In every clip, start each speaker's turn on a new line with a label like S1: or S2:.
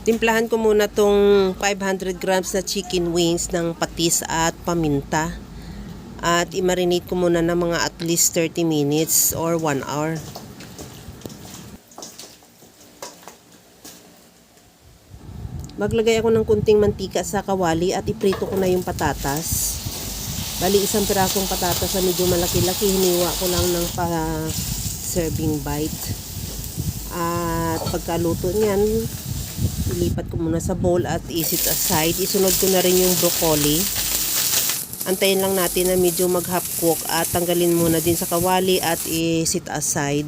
S1: Timplahan ko muna tong 500 grams na chicken wings ng patis at paminta. At i-marinate ko muna ng mga at least 30 minutes or 1 hour. Maglagay ako ng kunting mantika sa kawali at iprito ko na yung patatas. Bali, isang pirasong patatas na medyo malaki-laki, hiniwa ko lang ng pa-serving bite. At pagkaluto niyan, ilipat ko muna sa bowl at isit aside. Isunod ko na rin yung broccoli. Antayin lang natin na medyo mag-half cook at tanggalin muna din sa kawali at isit aside.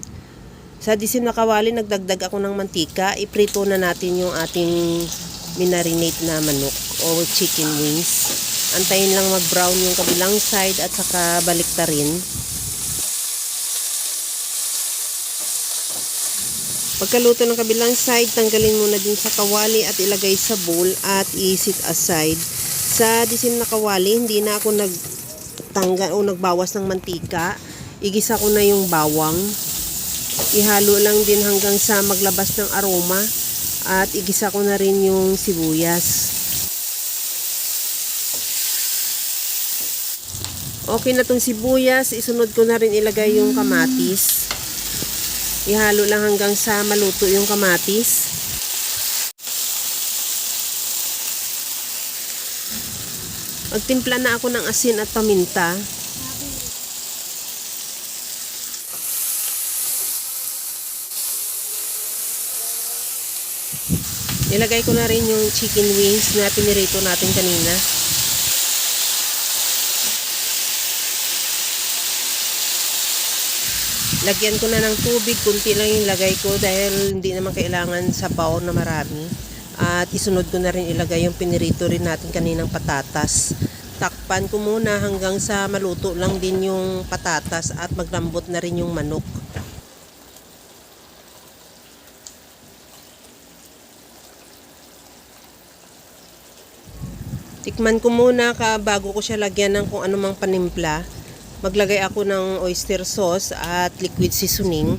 S1: Sa disim na kawali, nagdagdag ako ng mantika. Iprito na natin yung ating minarinate na manok o chicken wings. Antayin lang mag-brown yung kabilang side at saka baliktarin. Pagkaluto ng kabilang side, tanggalin muna din sa kawali at ilagay sa bowl at isit aside. Sa disim na kawali, hindi na ako nagtanggal o nagbawas ng mantika. Igisa ko na yung bawang. Ihalo lang din hanggang sa maglabas ng aroma at igisa ko na rin yung sibuyas. Okay na tong sibuyas, isunod ko na rin ilagay yung kamatis. Ihalo lang hanggang sa maluto yung kamatis. Magtimpla na ako ng asin at paminta. Ilagay ko na rin yung chicken wings na pinirito natin kanina. Lagyan ko na ng tubig, kunti lang yung lagay ko dahil hindi naman kailangan sabaw na marami. At isunod ko na rin ilagay yung pinirito rin natin kaninang patatas. Takpan ko muna hanggang sa maluto lang din yung patatas at maglambot na rin yung manok. Tikman ko muna bago ko siya lagyan ng kung anumang panimpla. Maglagay ako ng oyster sauce at liquid seasoning.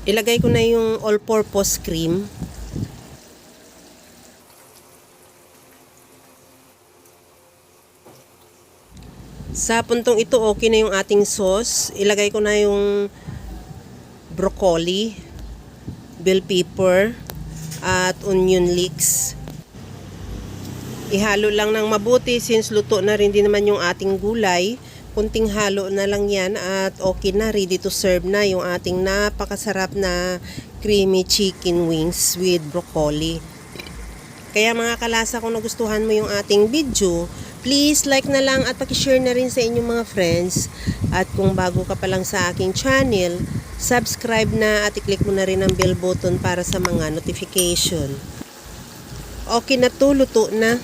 S1: Ilagay ko na yung all-purpose cream. Sa puntong ito, okay na yung ating sauce. Ilagay ko na yung broccoli, bell pepper, at onion leeks. Ihalo lang ng mabuti since luto na rin din naman yung ating gulay. Kunting halo na lang yan at okay na, ready to serve na yung ating napakasarap na creamy chicken wings with broccoli. Kaya mga kalasa, kung nagustuhan mo yung ating video, please like na lang at pakishare na rin sa inyong mga friends. At kung bago ka pa lang sa aking channel, subscribe na at i-click mo na rin ang bell button para sa mga notification. Okay na to, luto na.